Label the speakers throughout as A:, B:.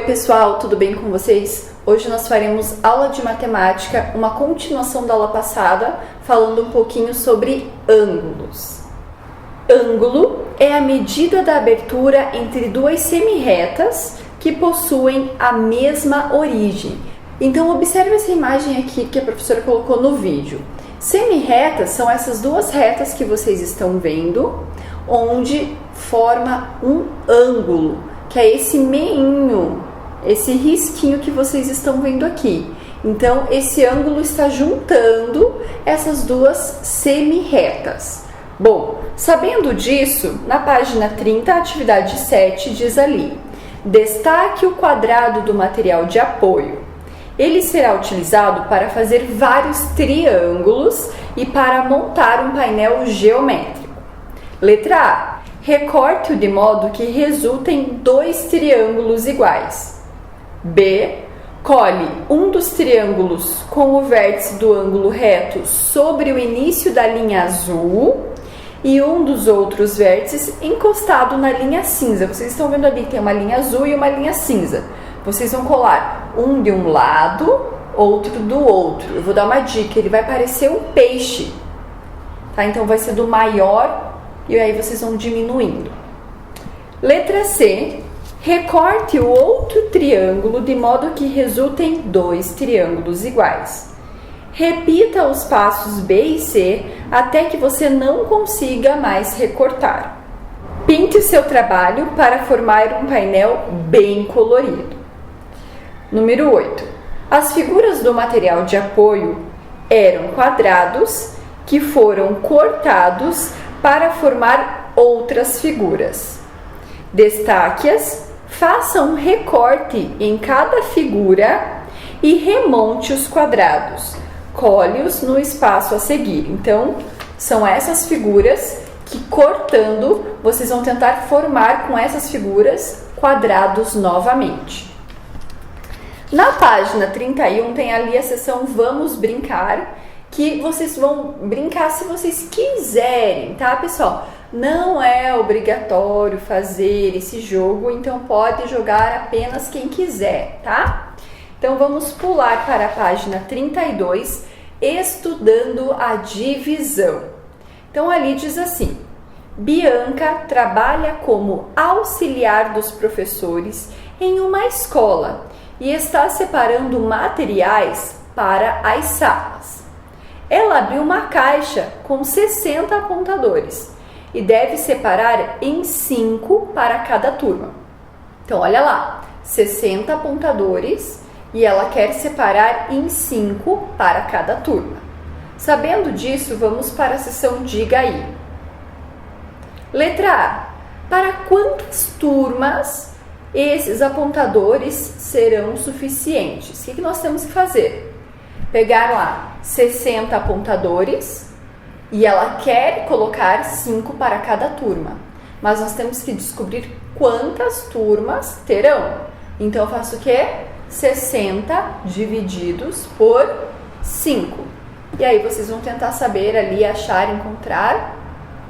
A: Oi pessoal, tudo bem com vocês? Hoje nós faremos aula de matemática, uma continuação da aula passada, falando um pouquinho sobre ângulos. Ângulo é a medida da abertura entre duas semirretas que possuem a mesma origem. Então observe essa imagem aqui que a professora colocou no vídeo. Semirretas são essas duas retas que vocês estão vendo, onde forma um ângulo, que é esse meinho, esse risquinho que vocês estão vendo aqui. Então, esse ângulo está juntando essas duas semirretas. Bom, sabendo disso, na página 30, atividade 7, diz ali: destaque o quadrado do material de apoio. Ele será utilizado para fazer vários triângulos e para montar um painel geométrico. Letra A. Recorte-o de modo que resultem dois triângulos iguais. B. Cole um dos triângulos com o vértice do ângulo reto sobre o início da linha azul e um dos outros vértices encostado na linha cinza. Vocês estão vendo ali que tem uma linha azul e uma linha cinza. Vocês vão colar um de um lado, outro do outro. Eu vou dar uma dica, ele vai parecer um peixe, tá? Então vai ser do maior e aí vocês vão diminuindo. Letra C. Recorte o outro triângulo de modo que resultem dois triângulos iguais. Repita os passos B e C até que você não consiga mais recortar. Pinte o seu trabalho para formar um painel bem colorido. Número 8. As figuras do material de apoio eram quadrados que foram cortados para formar outras figuras. Destaque-as, faça um recorte em cada figura e remonte os quadrados. Cole-os no espaço a seguir. Então, são essas figuras que, cortando, vocês vão tentar formar com essas figuras quadrados novamente. Na página 31 tem ali a seção Vamos Brincar, que vocês vão brincar se vocês quiserem, tá, pessoal? Não é obrigatório fazer esse jogo, então pode jogar apenas quem quiser, tá? Então vamos pular para a página 32, estudando a divisão. Então ali diz assim: Bianca trabalha como auxiliar dos professores em uma escola e está separando materiais para as salas. Ela abriu uma caixa com 60 apontadores e deve separar em 5 para cada turma. Então, olha lá, 60 apontadores e ela quer separar em 5 para cada turma. Sabendo disso, vamos para a seção Diga aí. Letra A. Para quantas turmas esses apontadores serão suficientes? O que nós temos que fazer? Pegar lá 60 apontadores e ela quer colocar 5 para cada turma. Mas nós temos que descobrir quantas turmas terão. Então eu faço o quê? 60 divididos por 5. E aí vocês vão tentar saber ali, achar, encontrar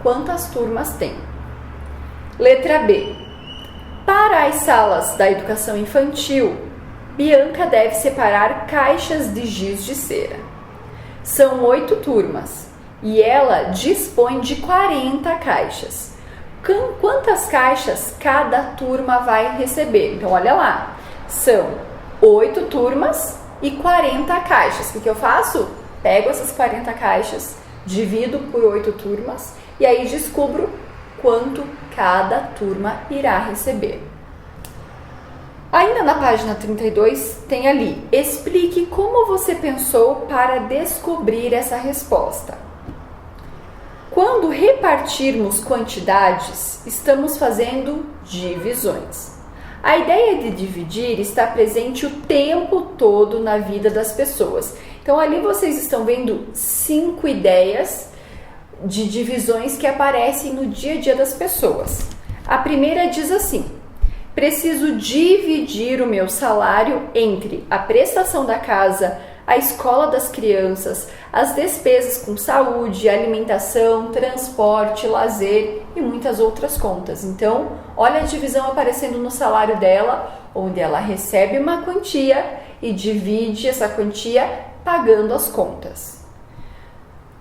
A: quantas turmas tem. Letra B. Para as salas da educação infantil, Bianca deve separar caixas de giz de cera. São 8 turmas e ela dispõe de 40 caixas. Quantas caixas cada turma vai receber? Então, olha lá, são 8 turmas e 40 caixas. O que eu faço? Pego essas 40 caixas, divido por 8 turmas e aí descubro quanto cada turma irá receber. Ainda na página 32 tem ali: explique como você pensou para descobrir essa resposta. Quando repartirmos quantidades, estamos fazendo divisões. A ideia de dividir está presente o tempo todo na vida das pessoas. Então ali vocês estão vendo 5 ideias de divisões que aparecem no dia a dia das pessoas. A primeira diz assim: preciso dividir o meu salário entre a prestação da casa, a escola das crianças, as despesas com saúde, alimentação, transporte, lazer e muitas outras contas. Então, olha a divisão aparecendo no salário dela, onde ela recebe uma quantia e divide essa quantia pagando as contas.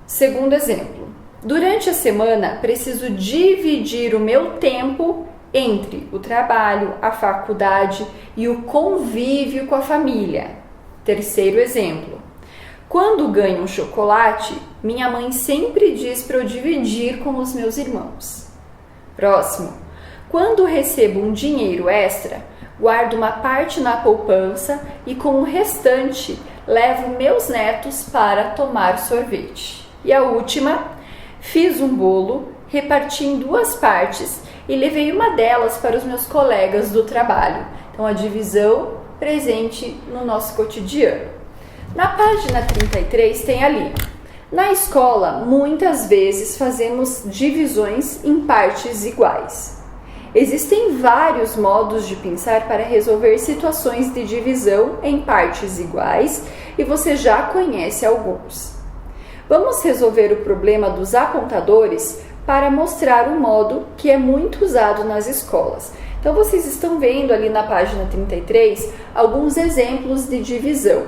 A: Segundo exemplo, durante a semana preciso dividir o meu tempo entre o trabalho, a faculdade e o convívio com a família. Terceiro exemplo, quando ganho um chocolate, minha mãe sempre diz para eu dividir com os meus irmãos. Próximo, quando recebo um dinheiro extra, guardo uma parte na poupança e com o restante levo meus netos para tomar sorvete. E a última, fiz um bolo, reparti em 2 partes e levei uma delas para os meus colegas do trabalho. Então, a divisão presente no nosso cotidiano. Na página 33 tem ali. Na escola, muitas vezes fazemos divisões em partes iguais. Existem vários modos de pensar para resolver situações de divisão em partes iguais e você já conhece alguns. Vamos resolver o problema dos apontadores para mostrar um modo que é muito usado nas escolas. Então, vocês estão vendo ali na página 33 alguns exemplos de divisão.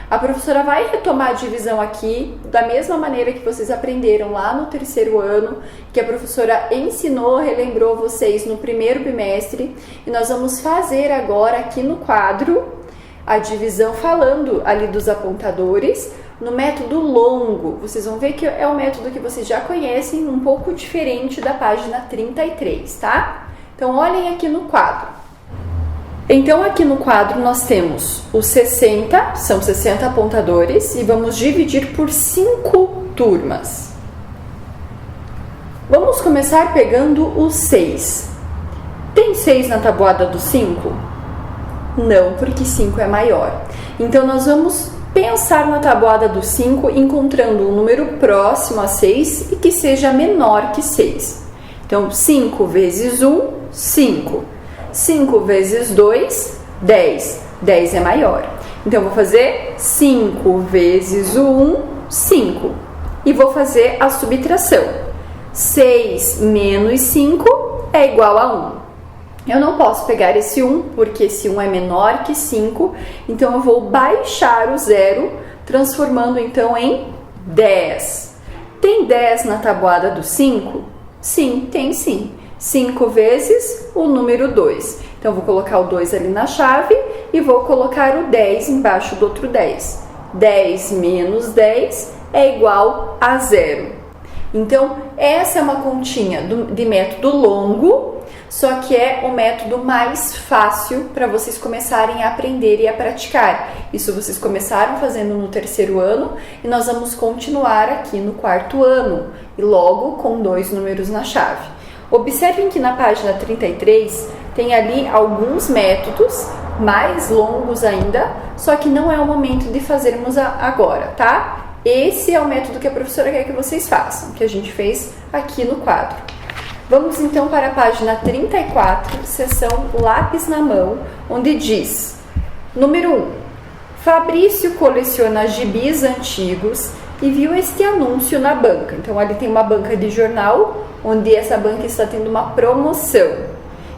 A: A professora vai retomar a divisão aqui da mesma maneira que vocês aprenderam lá no 3º ano, que a professora ensinou, relembrou vocês no 1º bimestre, e nós vamos fazer agora aqui no quadro a divisão falando ali dos apontadores no método longo. Vocês vão ver que é um método que vocês já conhecem, um pouco diferente da página 33, tá? Então, olhem aqui no quadro. Então, aqui no quadro nós temos os 60, são 60 apontadores, e vamos dividir por 5 turmas. Vamos começar pegando o 6. Tem 6 na tabuada do 5? Não, porque 5 é maior. Então, nós vamos pensar na tabuada do 5, encontrando um número próximo a 6 e que seja menor que 6. Então, 5 vezes 1, 5. 5 vezes 2, 10. 10 é maior. Então, vou fazer 5 vezes 1, 5. E vou fazer a subtração. 6 menos 5 é igual a 1. Eu não posso pegar esse 1, porque esse 1 é menor que 5. Então, eu vou baixar o 0, transformando então em 10. Tem 10 na tabuada do 5? Sim, tem sim. 5 vezes o número 2. Então, vou colocar o 2 ali na chave e vou colocar o 10 embaixo do outro 10. 10 menos 10 é igual a 0. Então, essa é uma continha de método longo, só que é o método mais fácil para vocês começarem a aprender e a praticar. Isso vocês começaram fazendo no 3º ano e nós vamos continuar aqui no 4º ano, e logo com 2 números na chave. Observem que na página 33 tem ali alguns métodos mais longos ainda, só que não é o momento de fazermos agora, tá? Esse é o método que a professora quer que vocês façam, que a gente fez aqui no quadro. Vamos então para a página 34, seção lápis na mão, onde diz, número 1, Fabrício coleciona gibis antigos e viu este anúncio na banca. Então, ali tem uma banca de jornal, onde essa banca está tendo uma promoção.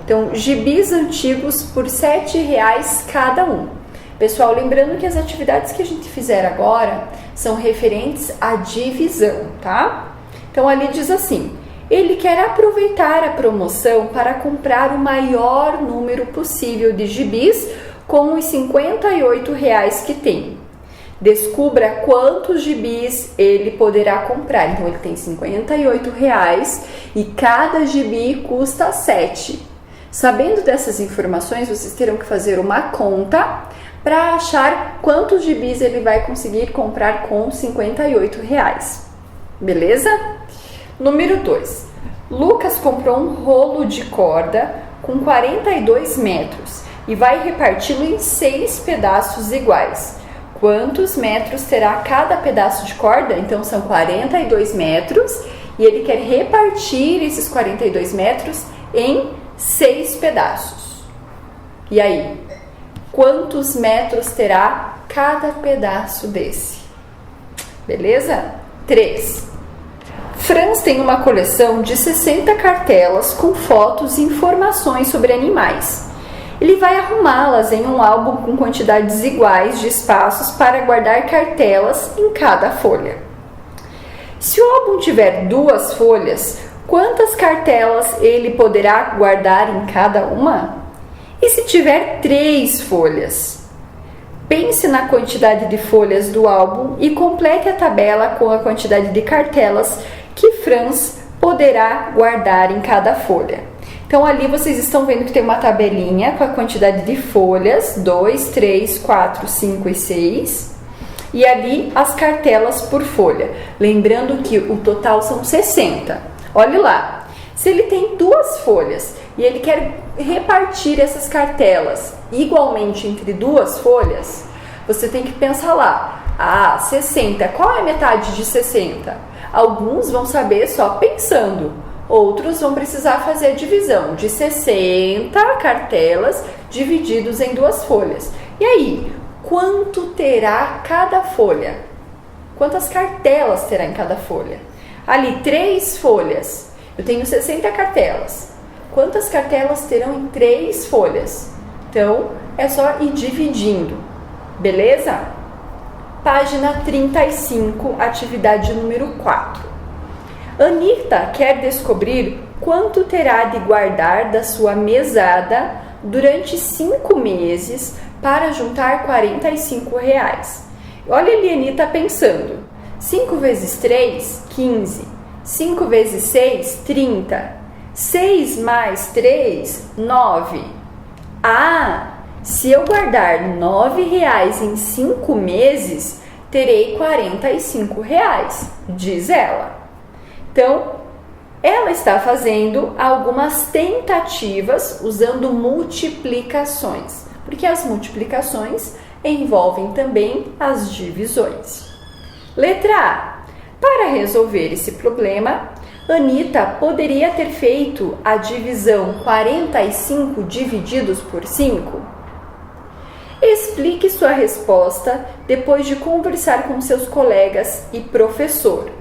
A: Então, gibis antigos por R$ 7,00 cada um. Pessoal, lembrando que as atividades que a gente fizer agora são referentes à divisão, tá? Então, ali diz assim, ele quer aproveitar a promoção para comprar o maior número possível de gibis com os R$ 58,00 que tem. Descubra quantos gibis ele poderá comprar. Então, ele tem R$ 58,00 e cada gibi custa 7. Sabendo dessas informações, vocês terão que fazer uma conta para achar quantos gibis ele vai conseguir comprar com R$ 58,00. Beleza? Número 2. Lucas comprou um rolo de corda com 42 metros e vai reparti-lo em 6 pedaços iguais. Quantos metros terá cada pedaço de corda? Então, são 42 metros e ele quer repartir esses 42 metros em 6 pedaços. E aí? quantos metros terá cada pedaço desse. Beleza? 3. Franz tem uma coleção de 60 cartelas com fotos e informações sobre animais. Ele vai arrumá-las em um álbum com quantidades iguais de espaços para guardar cartelas em cada folha. Se o álbum tiver 2 folhas, quantas cartelas ele poderá guardar em cada uma? E se tiver 3 folhas? Pense na quantidade de folhas do álbum e complete a tabela com a quantidade de cartelas que Franz poderá guardar em cada folha. Então, ali vocês estão vendo que tem uma tabelinha com a quantidade de folhas, 2, 3, 4, 5 e 6. E ali as cartelas por folha. Lembrando que o total são 60. Olhe lá, se ele tem 2 folhas e ele quer repartir essas cartelas igualmente entre 2 folhas, você tem que pensar lá, 60, qual é a metade de 60? Alguns vão saber só pensando, outros vão precisar fazer a divisão de 60 cartelas divididos em 2 folhas. E aí, quanto terá cada folha? Quantas cartelas terá em cada folha? Ali, 3 folhas. Eu tenho 60 cartelas. Quantas cartelas terão em 3 folhas? Então, é só ir dividindo. Beleza? Página 35, atividade número 4. Anita quer descobrir quanto terá de guardar da sua mesada durante 5 meses para juntar R$45. Olha ali a Anita pensando. 5 vezes 3, 15. 5 vezes 6, 30. 6 mais 3, 9. Se eu guardar R$9 em 5 meses, terei R$45, diz ela. Então, ela está fazendo algumas tentativas usando multiplicações, porque as multiplicações envolvem também as divisões. Letra A. Para resolver esse problema, Anita poderia ter feito a divisão 45 divididos por 5? Explique sua resposta depois de conversar com seus colegas e professor.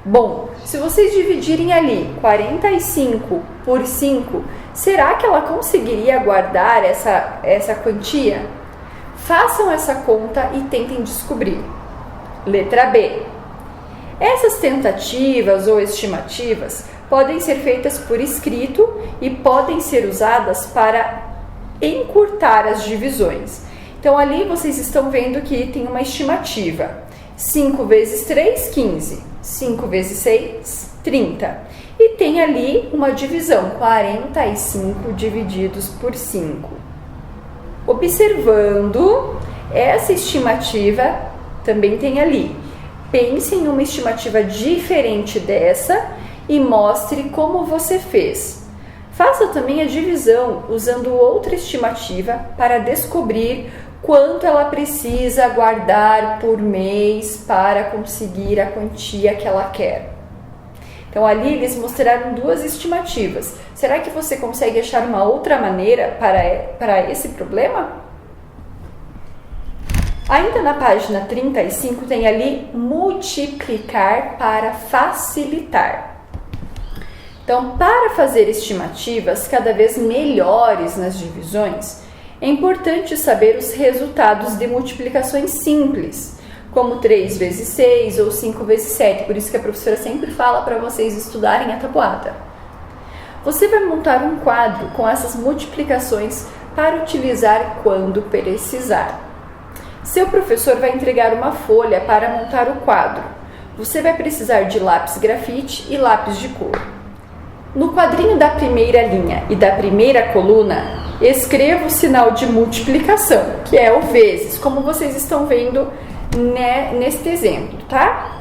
A: Bom, se vocês dividirem ali 45 por 5, será que ela conseguiria guardar essa quantia? Façam essa conta e tentem descobrir. Letra B. Essas tentativas ou estimativas podem ser feitas por escrito e podem ser usadas para encurtar as divisões. Então, ali vocês estão vendo que tem uma estimativa. 5 vezes 3, 15. 5 vezes 6, 30. E tem ali uma divisão, 45 divididos por 5. Observando essa estimativa, também tem ali. Pense em uma estimativa diferente dessa e mostre como você fez. Faça também a divisão usando outra estimativa para descobrir quanto ela precisa guardar por mês para conseguir a quantia que ela quer. Então, ali eles mostraram 2 estimativas. Será que você consegue achar uma outra maneira para esse problema? Ainda na página 35 tem ali multiplicar para facilitar. Então, para fazer estimativas cada vez melhores nas divisões, é importante saber os resultados de multiplicações simples, como 3 vezes 6 ou 5 vezes 7, por isso que a professora sempre fala para vocês estudarem a tabuada. Você vai montar um quadro com essas multiplicações para utilizar quando precisar. Seu professor vai entregar uma folha para montar o quadro. Você vai precisar de lápis grafite e lápis de cor. No quadrinho da primeira linha e da primeira coluna, escreva o sinal de multiplicação, que é o vezes, como vocês estão vendo neste exemplo, tá?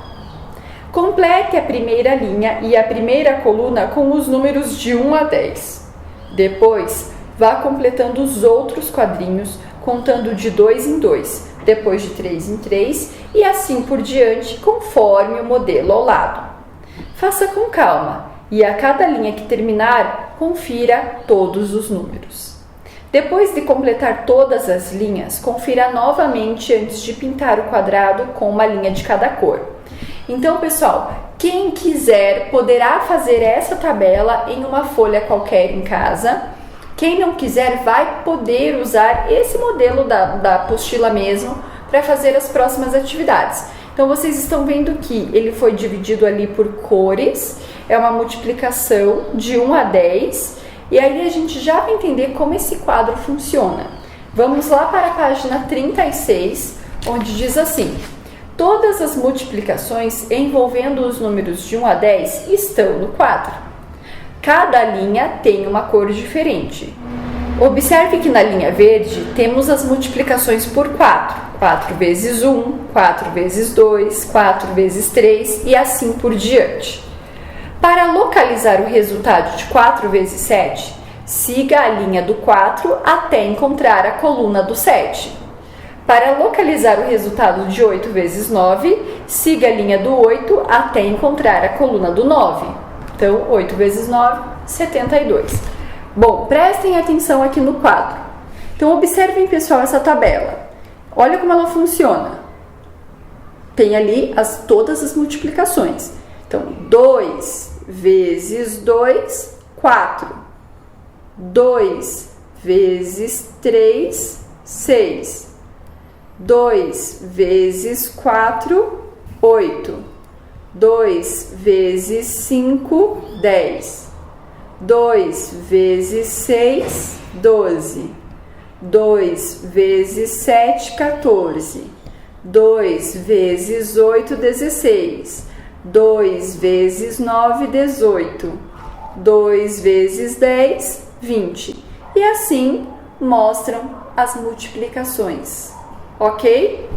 A: Complete a primeira linha e a primeira coluna com os números de 1 a 10. Depois, vá completando os outros quadrinhos, contando de 2 em 2, depois de 3 em 3 e assim por diante, conforme o modelo ao lado. Faça com calma e a cada linha que terminar, confira todos os números. Depois de completar todas as linhas, confira novamente antes de pintar o quadrado com uma linha de cada cor. Então, pessoal, quem quiser poderá fazer essa tabela em uma folha qualquer em casa. Quem não quiser vai poder usar esse modelo da apostila mesmo para fazer as próximas atividades. Então, vocês estão vendo que ele foi dividido ali por cores, é uma multiplicação de 1 a 10, e aí a gente já vai entender como esse quadro funciona. Vamos lá para a página 36, onde diz assim: todas as multiplicações envolvendo os números de 1 a 10 estão no quadro. Cada linha tem uma cor diferente. Observe que na linha verde temos as multiplicações por 4. 4 vezes 1, 4 vezes 2, 4 vezes 3 e assim por diante. Para localizar o resultado de 4 vezes 7, siga a linha do 4 até encontrar a coluna do 7. Para localizar o resultado de 8 vezes 9, siga a linha do 8 até encontrar a coluna do 9. Então, 8 vezes 9, 72. Bom, prestem atenção aqui no quadro. Então, observem, pessoal, essa tabela. Olha como ela funciona. Tem ali todas as multiplicações. Então, 2 vezes 2, 4. 2 vezes 3, 6. 2 vezes 4, 8. 2 vezes 5, 10. 2 vezes 6, 12. 2 vezes 7, 14. 2 vezes 8, 16. 2 vezes 9, 18. 2 vezes 10, 20. E assim mostram as multiplicações, ok?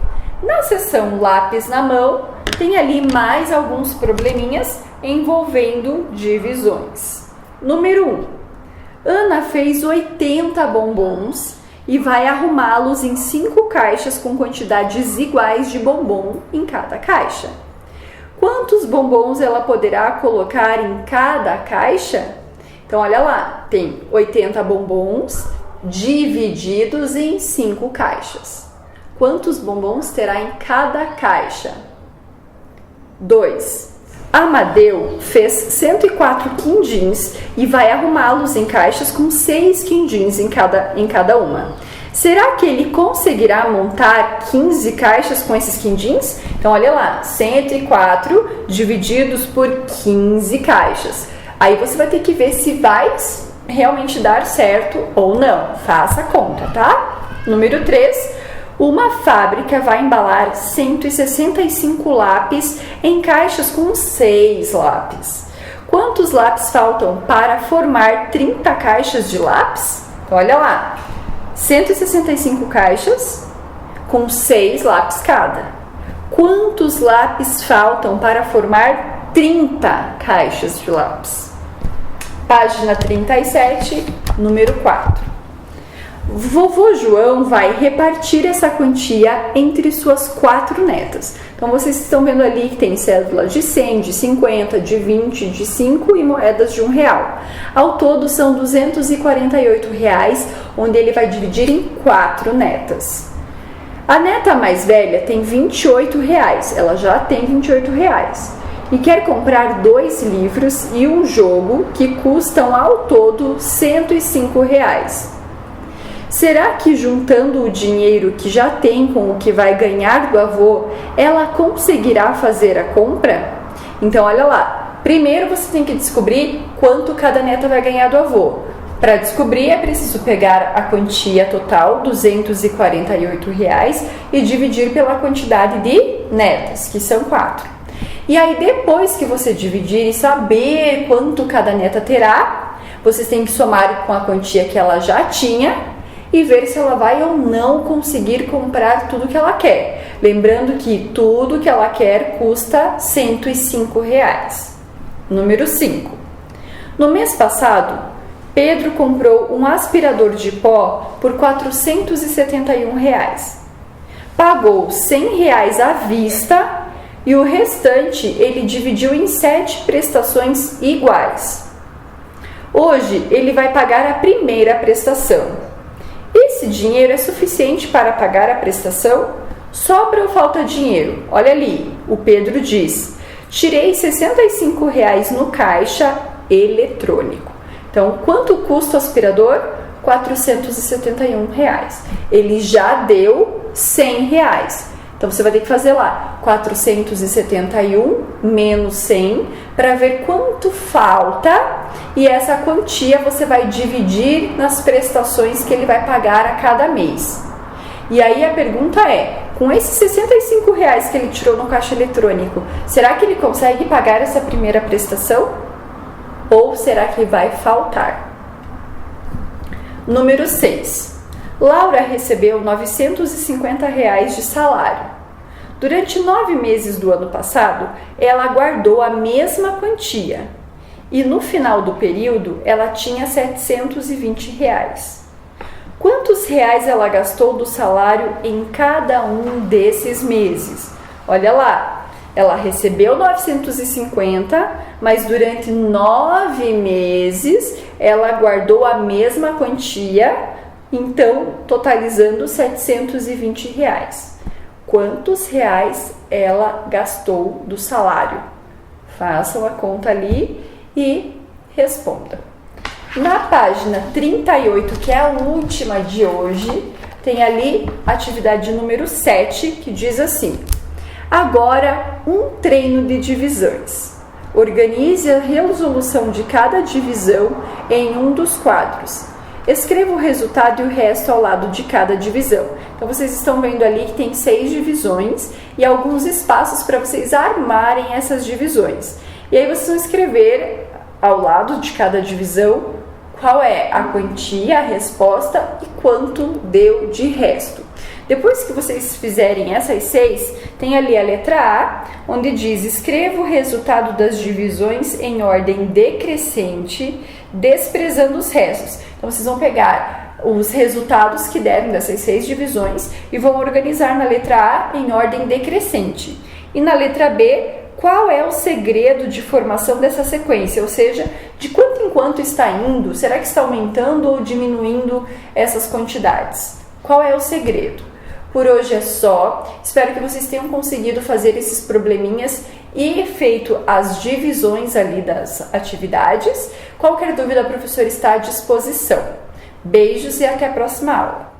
A: Na seção lápis na mão, tem ali mais alguns probleminhas envolvendo divisões. Número 1. Ana fez 80 bombons e vai arrumá-los em 5 caixas com quantidades iguais de bombom em cada caixa. Quantos bombons ela poderá colocar em cada caixa? Então, olha lá, tem 80 bombons divididos em 5 caixas. Quantos bombons terá em cada caixa? 2. Amadeu fez 104 quindins e vai arrumá-los em caixas com 6 quindins em cada uma. Será que ele conseguirá montar 15 caixas com esses quindins? Então, olha lá, 104 divididos por 15 caixas. Aí você vai ter que ver se vai realmente dar certo ou não. Faça a conta, tá? Número 3. Uma fábrica vai embalar 165 lápis em caixas com 6 lápis. Quantos lápis faltam para formar 30 caixas de lápis? Então, olha lá, 165 caixas com 6 lápis cada. Quantos lápis faltam para formar 30 caixas de lápis? Página 37, número 4. Vovô João vai repartir essa quantia entre suas 4 netas. Então, vocês estão vendo ali que tem cédulas de 100, de 50, de 20, de 5 e moedas de R$1. Ao todo, são R$248, onde ele vai dividir em 4 netas. A neta mais velha tem R$28, ela já tem R$28. E quer comprar 2 livros e um jogo que custam ao todo R$105. Será que juntando o dinheiro que já tem com o que vai ganhar do avô, ela conseguirá fazer a compra? Então, olha lá. Primeiro você tem que descobrir quanto cada neta vai ganhar do avô. Para descobrir é preciso pegar a quantia total, R$248, e dividir pela quantidade de netas, que são 4. E aí depois que você dividir e saber quanto cada neta terá, vocês têm que somar com a quantia que ela já tinha e ver se ela vai ou não conseguir comprar tudo que ela quer. Lembrando que tudo que ela quer custa R$105. Número 5. No mês passado, Pedro comprou um aspirador de pó por R$471. Pagou R$100 à vista e o restante ele dividiu em 7 prestações iguais. Hoje ele vai pagar a primeira prestação. Esse dinheiro é suficiente para pagar a prestação? Sobra ou falta dinheiro? Olha ali, o Pedro diz: tirei R$ 65 no caixa eletrônico. Então, quanto custa o aspirador? R$ 471. Ele já deu R$ 100. Então, você vai ter que fazer lá 471 menos 100 para ver quanto falta, e essa quantia você vai dividir nas prestações que ele vai pagar a cada mês. E aí a pergunta é, com esses R$ 65 que ele tirou no caixa eletrônico, será que ele consegue pagar essa primeira prestação? Ou será que vai faltar? Número 6. Laura recebeu R$ 950 de salário. Durante 9 meses do ano passado, ela guardou a mesma quantia. E no final do período, ela tinha R$ 720. Quantos reais ela gastou do salário em cada um desses meses? Olha lá, ela recebeu 950, mas durante 9 meses ela guardou a mesma quantia, então totalizando R$ 720. Quantos reais ela gastou do salário? Façam a conta ali e responda. Na página 38, que é a última de hoje, tem ali a atividade número 7, que diz assim: agora, um treino de divisões. Organize a resolução de cada divisão em um dos quadros. Escreva o resultado e o resto ao lado de cada divisão. Então, vocês estão vendo ali que tem 6 divisões e alguns espaços para vocês armarem essas divisões. E aí, vocês vão escrever ao lado de cada divisão qual é a quantia, a resposta e quanto deu de resto. Depois que vocês fizerem essas 6, tem ali a letra A, onde diz: escreva o resultado das divisões em ordem decrescente, desprezando os restos. Então, vocês vão pegar os resultados que deram dessas 6 divisões e vão organizar na letra A em ordem decrescente. E na letra B, qual é o segredo de formação dessa sequência? Ou seja, de quanto em quanto está indo? Será que está aumentando ou diminuindo essas quantidades? Qual é o segredo? Por hoje é só. Espero que vocês tenham conseguido fazer esses probleminhas e feito as divisões ali das atividades. Qualquer dúvida, a professora está à disposição. Beijos e até a próxima aula.